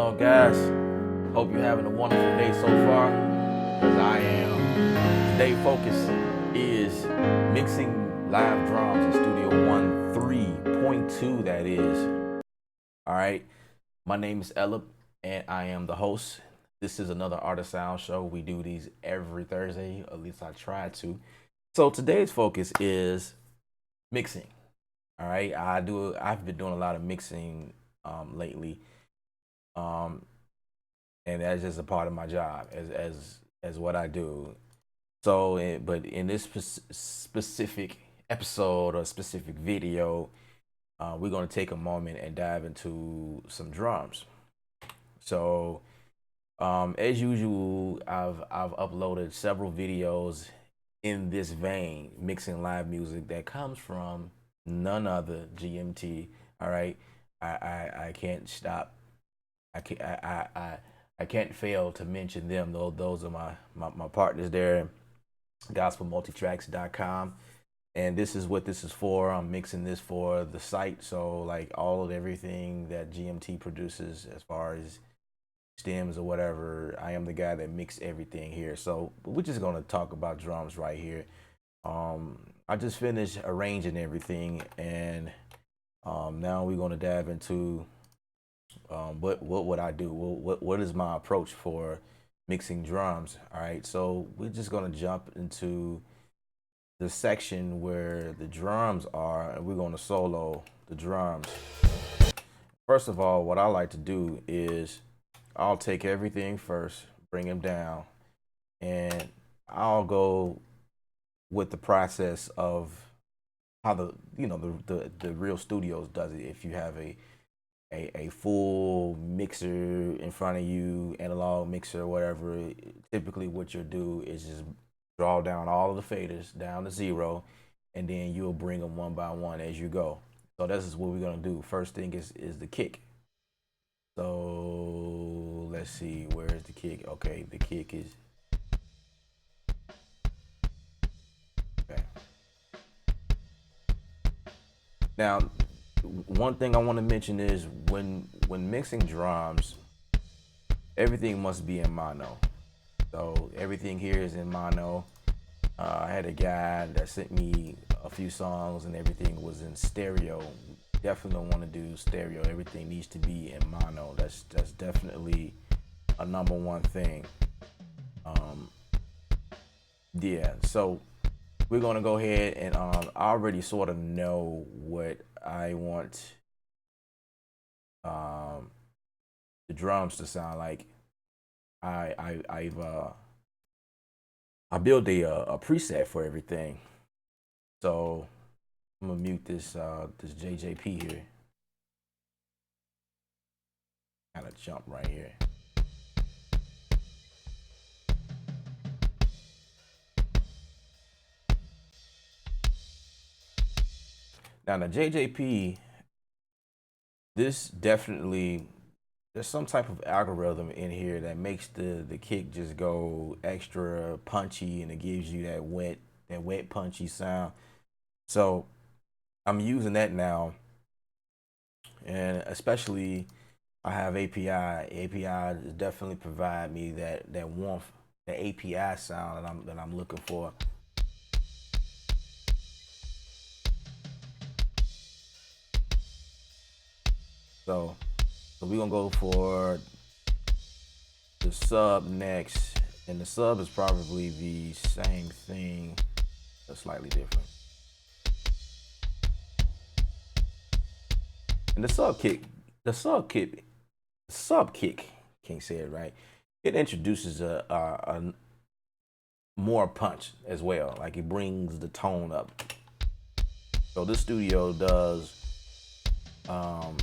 on, guys? Hope you're having a wonderful day so far, because I am. Today's focus is mixing live drums in Studio One 3.2, that is. All right. My name is Elib, and I am the host. This is another Art Sound show. We do these every Thursday, at least I try to. So today's focus is mixing. All right. I've been doing a lot of mixing lately. Um, and that's just a part of my job as what I do. So, but in this specific episode or specific video, we're going to take a moment and dive into some drums. So, as usual, I've uploaded several videos in this vein, mixing live music that comes from none other GMT. All right, I can't stop. I can't I can't fail to mention them. Though those are my partners there, gospelmultitracks.com. And this is what this is for. I'm mixing this for the site. So like all of everything that GMT produces as far as stems or whatever, I am the guy that mixed everything here. So we're just gonna talk about drums right here. I just finished arranging everything, and now we're gonna dive into what would I do? What is my approach for mixing drums? All right, so we're just gonna jump into the section where the drums are, and we're gonna solo the drums. First of all, what I like to do is I'll take everything first, bring them down, and I'll go with the process of how the real studios does it. If you have a full mixer in front of you, analog mixer, whatever, typically what you'll do is just draw down all of the faders down to zero, and then you'll bring them one by one as you go. So this is what we're gonna do. First thing is the kick. So let's see, where's the kick? Okay, the kick is okay. Now, one thing I want to mention is when mixing drums, everything must be in mono. So everything here is in mono. I had a guy that sent me a few songs, and everything was in stereo. Definitely don't want to do stereo. Everything needs to be in mono. That's definitely a number one thing. Um, yeah. So we're gonna go ahead and I already sort of know what I want um, the drums to sound like. I build a preset for everything. So I'm gonna mute this JJP here. Kind of jump right here. Now the JJP, this definitely, there's some type of algorithm in here that makes the kick just go extra punchy, and it gives you that wet punchy sound. So I'm using that now, and especially I have API. API definitely provide me that warmth, the API sound that I'm looking for. So we're gonna go for the sub next, and the sub is probably the same thing, but slightly different. And the sub kick, can't say it right. It introduces a more punch as well. Like it brings the tone up. So this studio does um,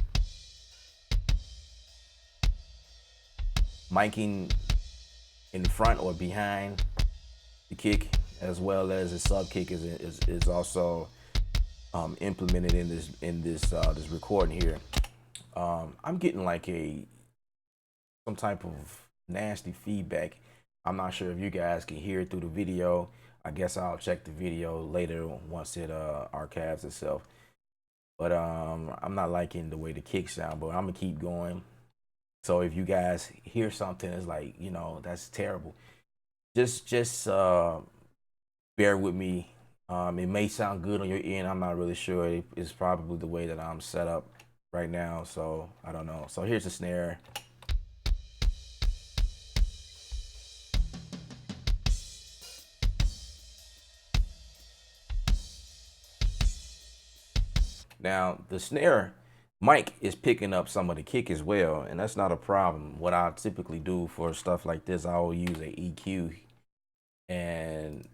miking in front or behind the kick, as well as the sub kick is also implemented in this recording here. I'm getting like some type of nasty feedback. I'm not sure if you guys can hear it through the video. I guess I'll check the video later once it archives itself. But I'm not liking the way the kick sound, but I'm gonna keep going. So if you guys hear something, it's like, you know, that's terrible. Just bear with me. It may sound good on your end. I'm not really sure. It's probably the way that I'm set up right now. So I don't know. So here's the snare. Now the snare mic is picking up some of the kick as well, and that's not a problem. What I typically do for stuff like this, I will use a EQ and,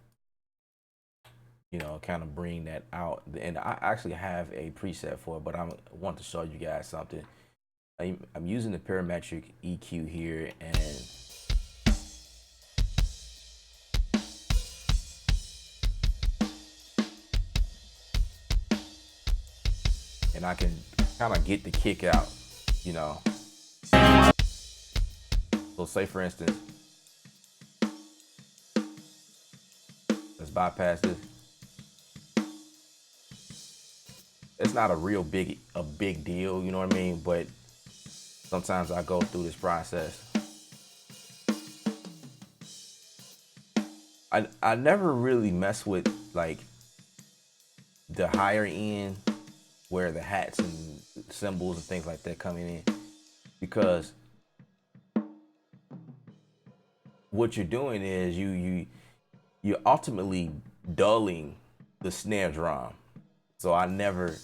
you know, kind of bring that out. And I actually have a preset for it, but I want to show you guys something. I'm using the parametric EQ here, and I can kind of get the kick out, you know. So say for instance, let's bypass this. It's not a real big deal, you know what I mean? But sometimes I go through this process. I never really mess with like the higher end where the hats and cymbals and things like that coming in, because what you're doing is you're ultimately dulling the snare drum. So I never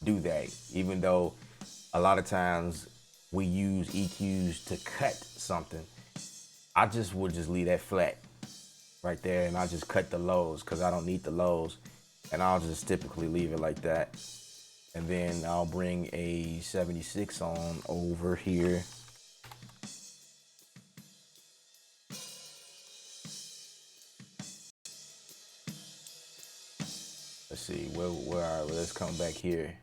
do that, even though a lot of times we use EQs to cut something. I just would just leave that flat right there, and I just cut the lows because I don't need the lows, and I'll just typically leave it like that. And then I'll bring a 76 on over here. Let's see, where are we? Let's come back here.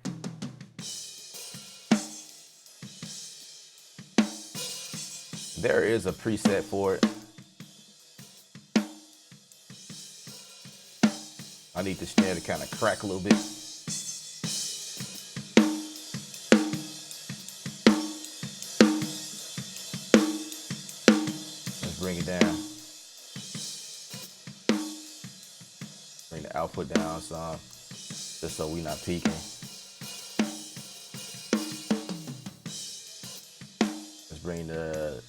There is a preset for it. I need the snare to kind of crack a little bit. Let's bring it down. Bring the output down some, just so we're not peaking. Let's bring the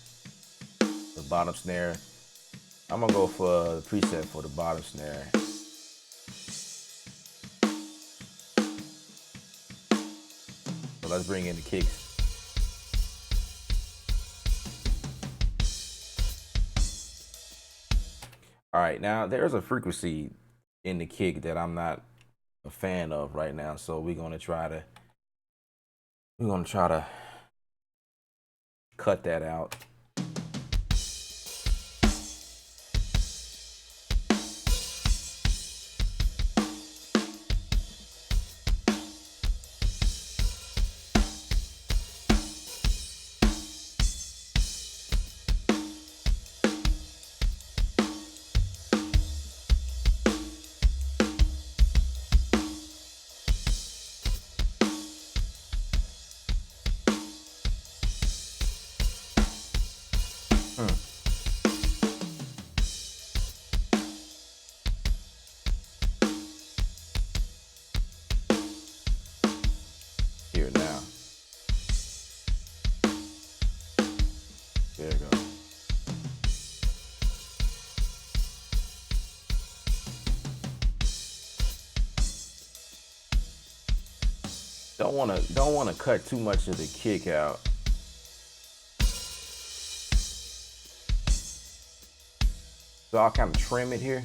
bottom snare. I'm gonna go for the preset for the bottom snare. So let's bring in the kicks. All right, now there's a frequency in the kick that I'm not a fan of right now, so we're gonna try to cut that out. Here now. There you go. Don't wanna cut too much of the kick out. So I'll kind of trim it here.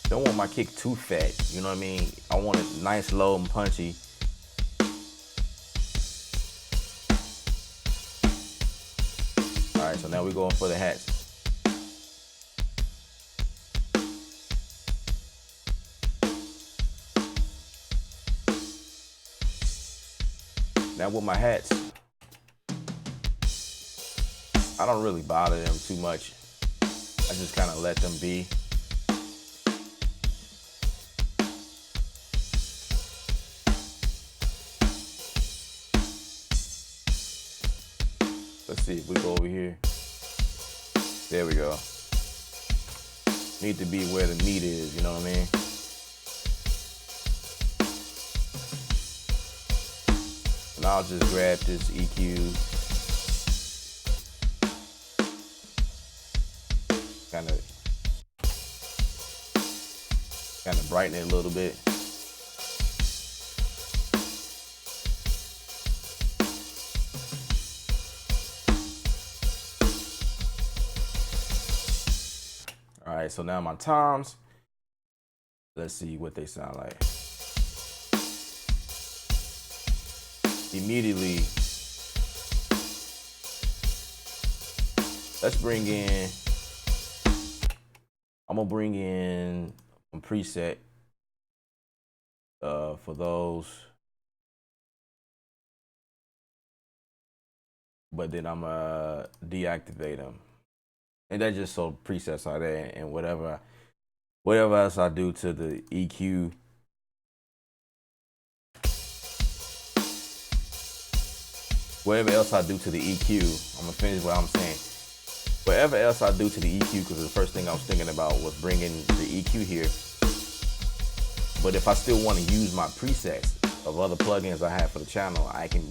Don't want my kick too fat, you know what I mean? I want it nice, low, and punchy. All right, so now we're going for the hats. Now with my hats, I don't really bother them too much. I just kind of let them be. Let's see if we go over here. There we go. Need to be where the meat is, you know what I mean? And I'll just grab this EQ. Kind of brighten it a little bit. All right, so now my toms, let's see what they sound like. Immediately, let's bring in, I'm gonna bring in a preset for those, but then I'm gonna deactivate them. And that's just so presets are there, and whatever else I do to the EQ, whatever else I do to the EQ, I'm gonna finish what I'm saying. Whatever else I do to the EQ, because the first thing I was thinking about was bringing the EQ here. But if I still want to use my presets of other plugins I have for the channel, I can,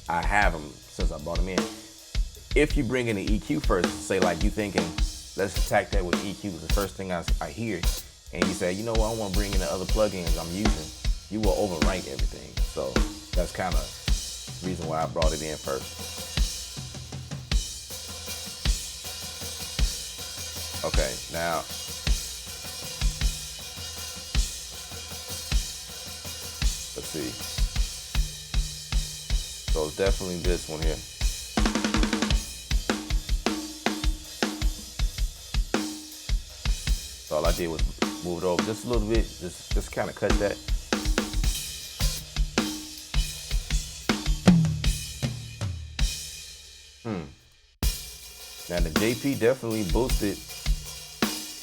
I have them since I brought them in. If you bring in the EQ first, say like you thinking, let's attack that with EQ, the first thing I hear, and you say, you know what, I want to bring in the other plugins I'm using, you will overwrite everything. So that's kind of the reason why I brought it in first. Okay, now let's see. So it's definitely this one here. So all I did was move it over just a little bit, just kind of cut that. Now the JP definitely boosted.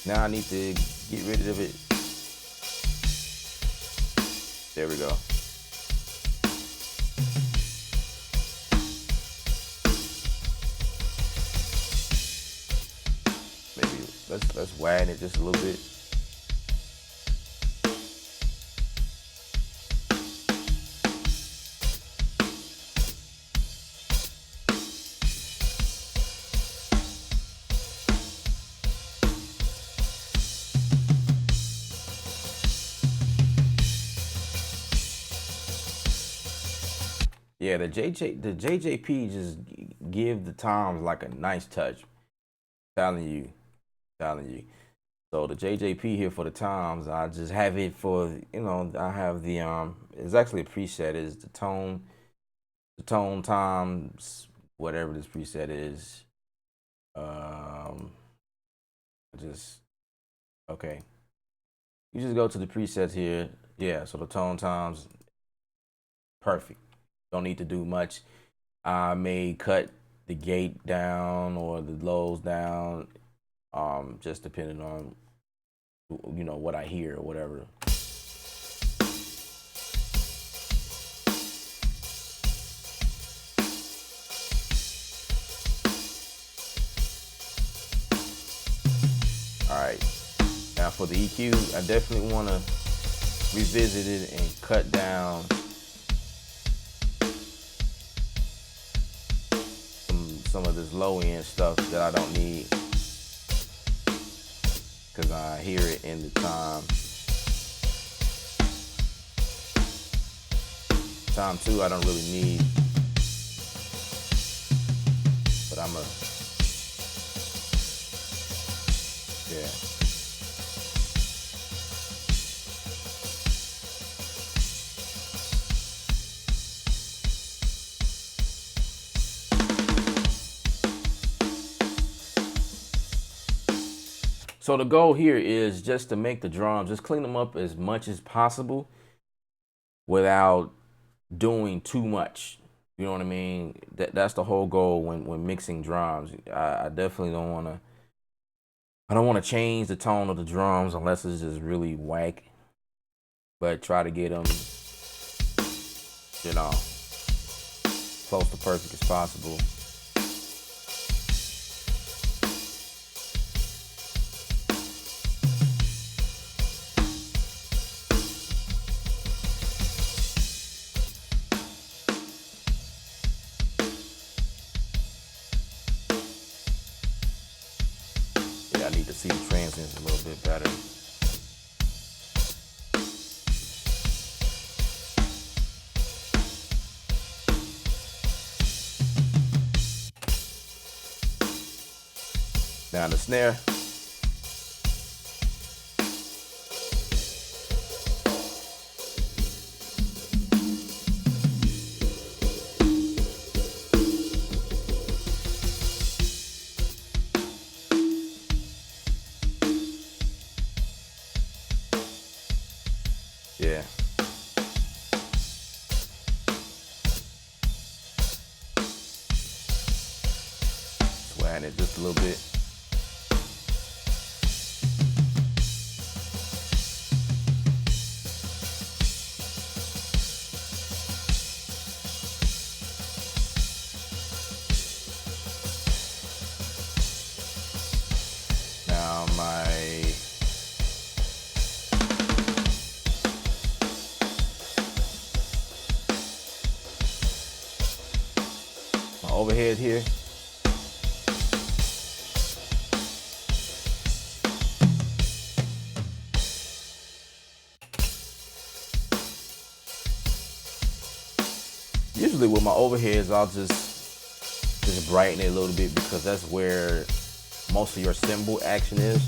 Now I need to get rid of it. There we go. Maybe let's widen it just a little bit. Yeah, the JJP just give the toms like a nice touch. Telling you. So the JJP here for the toms, I just have it for, I have the it's actually a preset, is the tone toms, whatever this preset is. Okay. You just go to the presets here. Yeah, so the tone toms, perfect. Don't need to do much. I may cut the gate down or the lows down, just depending on, what I hear or whatever. All right. Now for the EQ, I definitely want to revisit it and cut down some of this low end stuff that I don't need, because I hear it in the time 2 I don't really need, but yeah. So the goal here is just to make the drums, just clean them up as much as possible without doing too much. You know what I mean? That's the whole goal when mixing drums. I definitely don't want to. I don't want to change the tone of the drums unless it's just really whack. But try to get them, you know, close to perfect as possible. Yeah, I need to see the transients a little bit better. Now the snare. Yeah. Swaying it just a little bit. Now my overhead here. Usually with my overheads, I'll just brighten it a little bit because that's where most of your cymbal action is.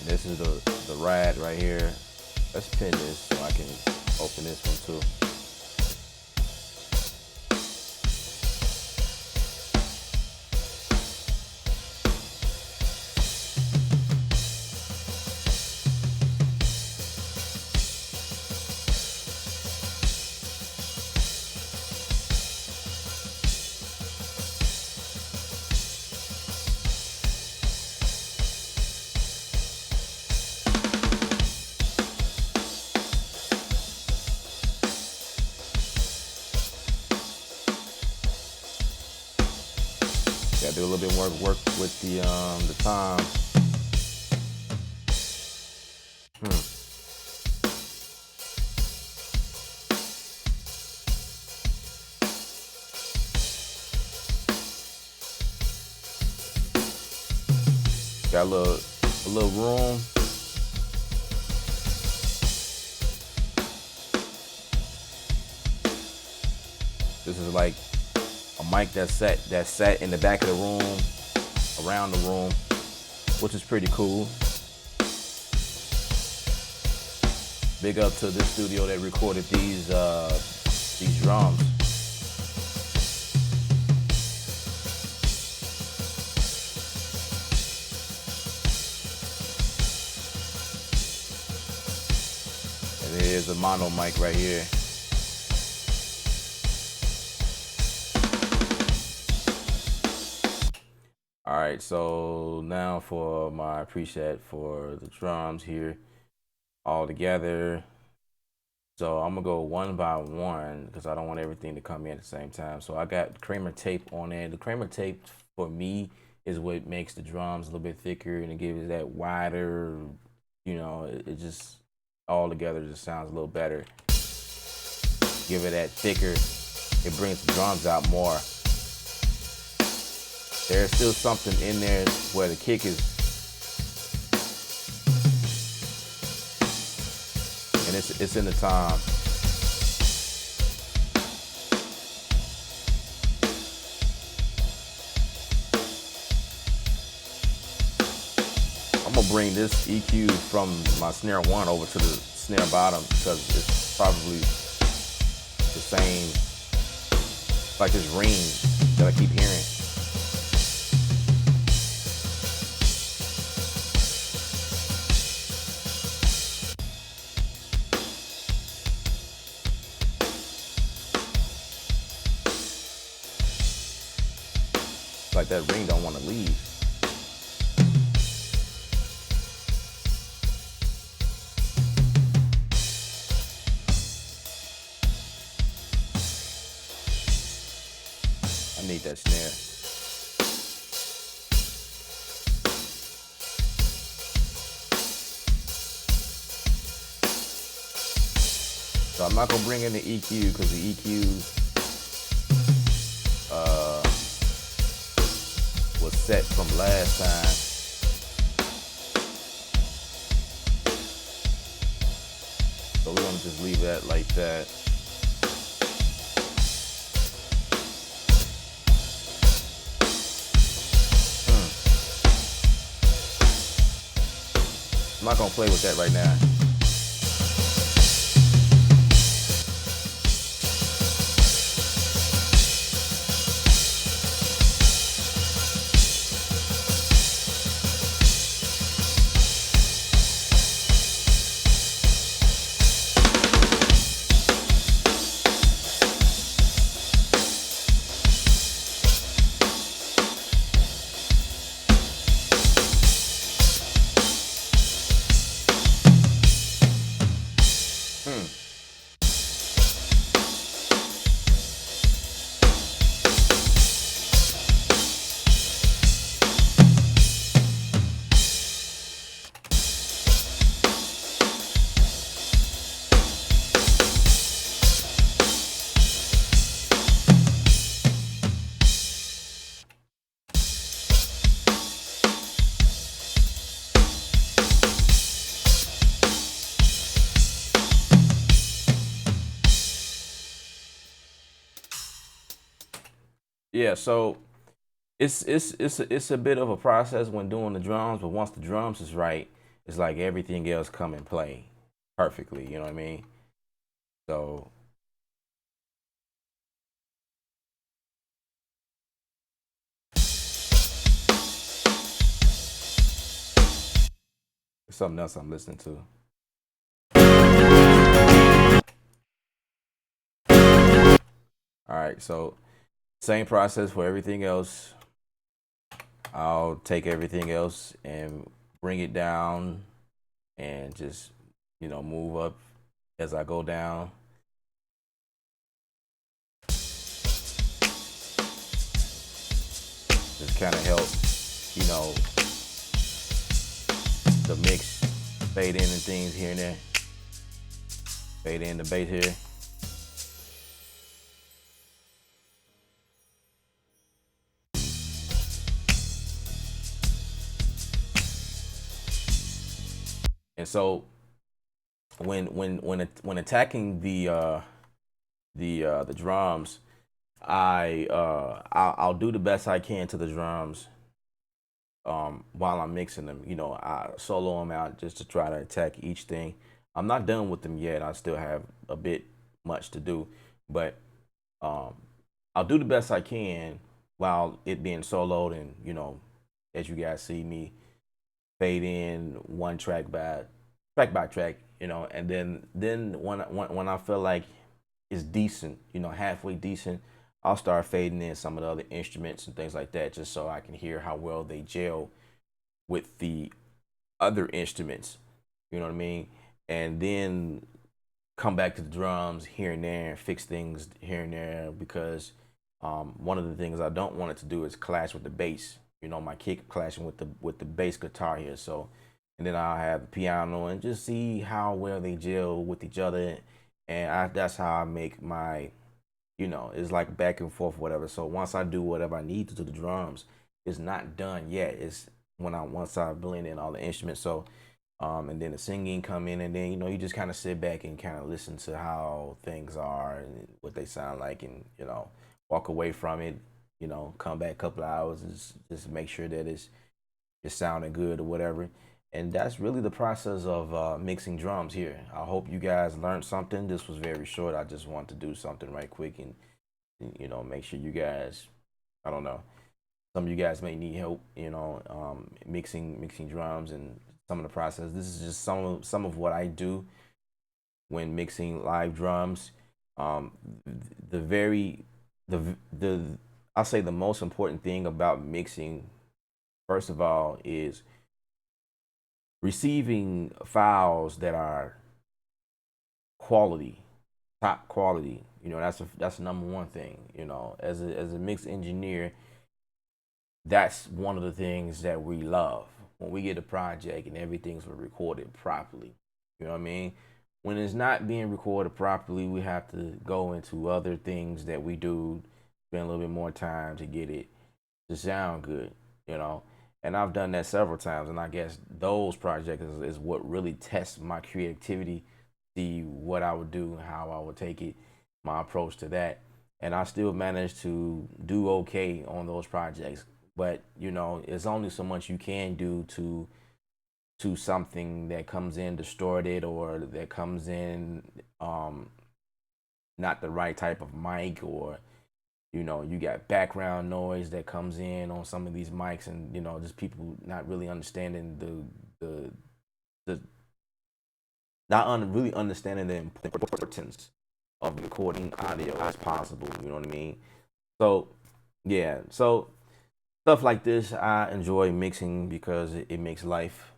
And this is the rad right here. Let's pin this so I can open this one too. Gotta do a little bit more work with the tom. Got a little room. This is like a mic that's sat in the back of the room, around the room, which is pretty cool. Big up to this studio that recorded these drums. And here's a mono mic right here. All right, so now for my preset for the drums here, all together. So I'm gonna go one by one because I don't want everything to come in at the same time. So I got Kramer tape on there. The Kramer tape for me is what makes the drums a little bit thicker and it gives it that wider, you know, it just all together just sounds a little better. Give it that thicker, it brings the drums out more. There's still something in there where the kick is, and it's in the tom. I'm gonna bring this EQ from my snare 1 over to the snare bottom because it's probably the same, like this ring that I keep hearing. like that ring don't want to leave. I need that snare. So I'm not gonna bring in the EQ because the EQ was set from last time. So we're gonna just leave that like that. I'm not gonna play with that right now. Yeah, so it's a bit of a process when doing the drums, but once the drums is right, it's like everything else come and play perfectly. You know what I mean? So it's something else I'm listening to. All right, so same process for everything else. I'll take everything else and bring it down and just, move up as I go down. Just kind of help, the mix fade in and things here and there. Fade in the bass here. And so when attacking the drums, I'll do the best I can to the drums while I'm mixing them. I solo them out just to try to attack each thing. I'm not done with them yet. I still have a bit much to do, but I'll do the best I can while it being soloed, and as you guys see me fade in one track by track, and then when I feel like it's decent, halfway decent, I'll start fading in some of the other instruments and things like that, just so I can hear how well they gel with the other instruments. You know what I mean? And then come back to the drums here and there and fix things here and there, because one of the things I don't want it to do is clash with the bass. My kick clashing with the bass guitar here. So, and then I'll have the piano and just see how well they gel with each other. And that's how I make my, it's like back and forth, whatever. So once I do whatever I need to do the drums, it's not done yet. It's once I blend in all the instruments. So, and then the singing come in, and then you just kind of sit back and kind of listen to how things are and what they sound like, and walk away from it. Come back a couple of hours and just make sure that it's sounding good or whatever. And that's really the process of mixing drums here. I hope you guys learned something. This was very short. I just want to do something right quick and make sure you guys, I don't know, some of you guys may need help, mixing drums and some of the process. This is just some of what I do when mixing live drums. The very the I'll say the most important thing about mixing, first of all, is receiving files that are quality, top quality. That's number one thing. As a mix engineer, that's one of the things that we love when we get a project and everything's recorded properly. You know what I mean? When it's not being recorded properly, we have to go into other things that we do, spend a little bit more time to get it to sound good, you know. And I've done that several times, and I guess those projects is what really tests my creativity, see what I would do, how I would take it, my approach to that. And I still managed to do okay on those projects. But it's only so much you can do to something that comes in distorted or that comes in not the right type of mic, or you got background noise that comes in on some of these mics, and just people not really understanding the really understanding the importance of recording audio as possible. You know what I mean? So yeah, so stuff like this I enjoy mixing because it makes life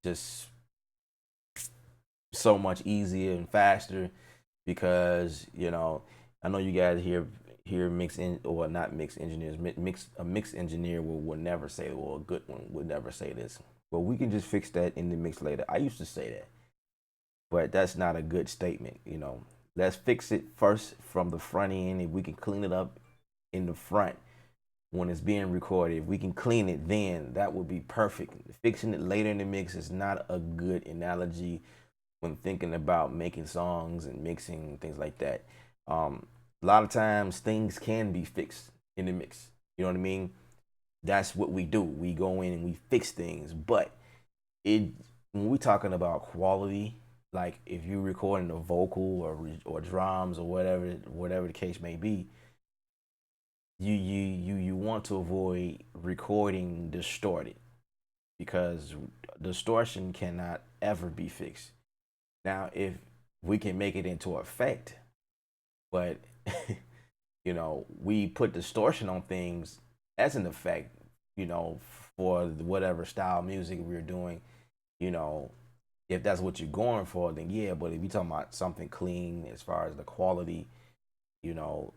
just so much easier and faster, because I know you guys here mix in, or not mix engineers, a mix engineer will never say, well, a good one would never say this, well, we can just fix that in the mix later. I used to say that, but that's not a good statement. Let's fix it first from the front end. If we can clean it up in the front when it's being recorded, if we can clean it, then that would be perfect. Fixing it later in the mix is not a good analogy when thinking about making songs and mixing things like that. A lot of times things can be fixed in the mix. You know what I mean? That's what we do. We go in and we fix things. But it when we're talking about quality, like if you're recording a vocal or drums or whatever the case may be, you want to avoid recording distorted, because distortion cannot ever be fixed. Now, if we can make it into effect, but we put distortion on things as an effect, you know, for whatever style music we're doing, you know, if that's what you're going for, then yeah. But if you're talking about something clean as far as the quality, you know,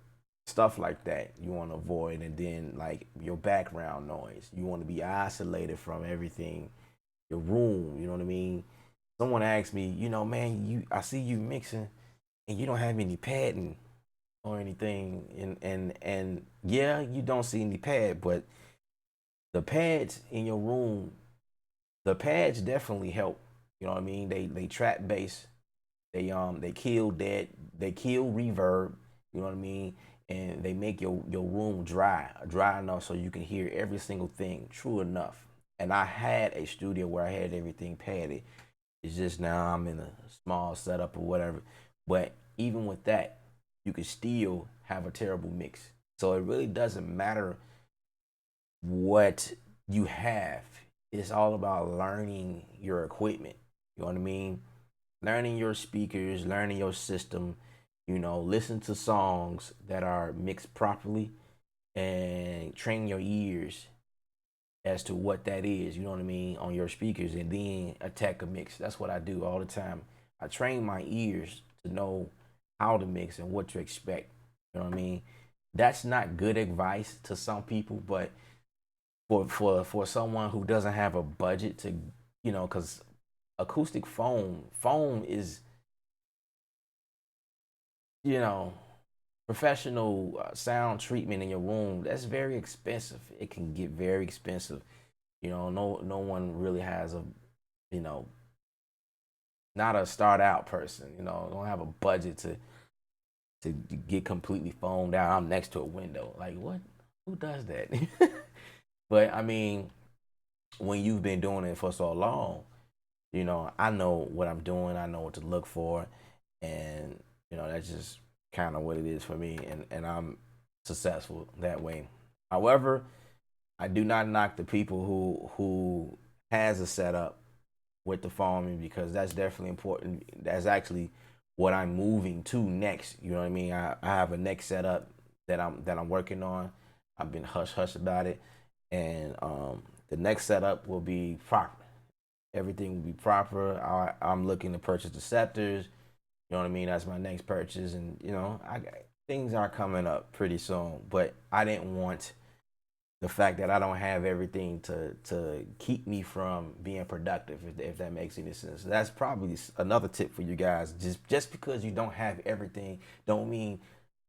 stuff like that you want to avoid. And then like your background noise, you want to be isolated from everything, your room, you know what I mean? Someone asked me, man, I see you mixing and you don't have any padding or anything, and yeah, you don't see any pad, but the pads in your room, the pads definitely help. You know what I mean? They trap bass, they kill dead, they kill reverb. You know what I mean? And they make your room dry enough so you can hear every single thing. True enough. And I had a studio where I had everything padded. It's just now I'm in a small setup or whatever. But even with that, you can still have a terrible mix. So it really doesn't matter what you have. It's all about learning your equipment. You know what I mean? Learning your speakers, learning your system, listen to songs that are mixed properly and train your ears as to what that is, you know what I mean, on your speakers, and then attack a mix. That's what I do all the time. I train my ears to know how to mix and what to expect. You know what I mean? That's not good advice to some people, but for someone who doesn't have a budget to, because acoustic foam is, you know, professional sound treatment in your room. That's very expensive. It can get very expensive. No one really has a, you know, not a start out person. Don't have a budget to get completely foamed out. I'm next to a window. Like what? Who does that? But I mean, when you've been doing it for so long, I know what I'm doing. I know what to look for, and that's just kind of what it is for me, and I'm successful that way. However, I do not knock the people who has a setup with the farming, because that's definitely important. That's actually what I'm moving to next. You know what I mean? I have a next setup that I'm working on. I've been hush hush about it, and the next setup will be proper. Everything will be proper. I'm looking to purchase the scepters. You know what I mean? That's my next purchase, and things are coming up pretty soon. But I didn't want the fact that I don't have everything to keep me from being productive, if that makes any sense. That's probably another tip for you guys. Just because you don't have everything, don't mean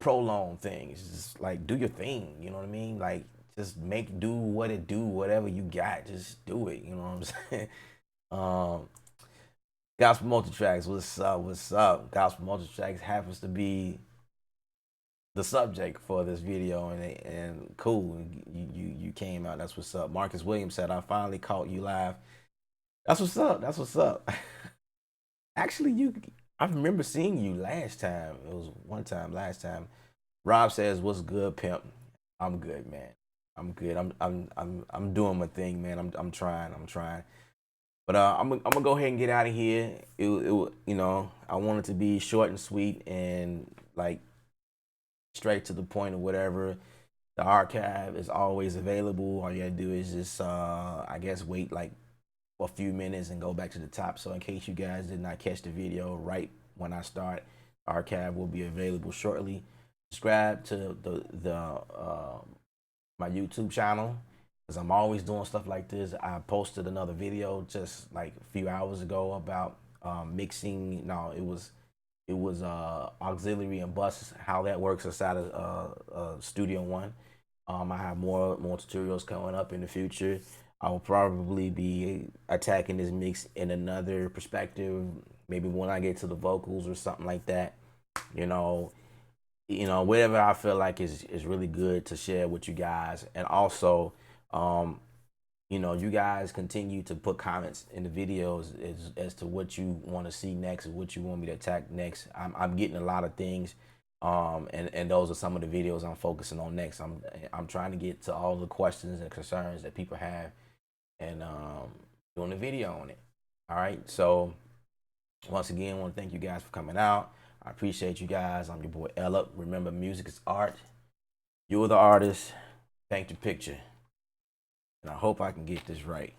prolong things. Just like do your thing. You know what I mean? Like just do what it do, whatever you got. Just do it. You know what I'm saying? Um, Gospel Multitracks, what's up? What's up? Gospel Multitracks happens to be the subject for this video, and cool, you came out. That's what's up. Marcus Williams said, "I finally caught you live." That's what's up. That's what's up. Actually, I remember seeing you last time. It was one time last time. Rob says, "What's good, pimp?" I'm good, man. I'm good. I'm doing my thing, man. I'm trying. I'm trying. But I'm gonna go ahead and get out of here. I wanted to be short and sweet and like straight to the point or whatever. The archive is always available. All you gotta do is just, I guess, wait like a few minutes and go back to the top. So in case you guys did not catch the video right when I start, archive will be available shortly. Subscribe to my YouTube channel because I'm always doing stuff like this. I posted another video just like a few hours ago about mixing. No, it was auxiliary and bus, how that works inside of Studio One. I have more tutorials coming up in the future. I will probably be attacking this mix in another perspective, maybe when I get to the vocals or something like that. You know, whatever I feel like is really good to share with you guys. And also, you guys continue to put comments in the videos as to what you want to see next, or what you want me to attack next. I'm getting a lot of things, and those are some of the videos I'm focusing on next. I'm trying to get to all the questions and concerns that people have, and doing a video on it. All right, so once again, I want to thank you guys for coming out. I appreciate you guys. I'm your boy Elib. Remember, music is art. You're the artist. Paint your picture. And I hope I can get this right.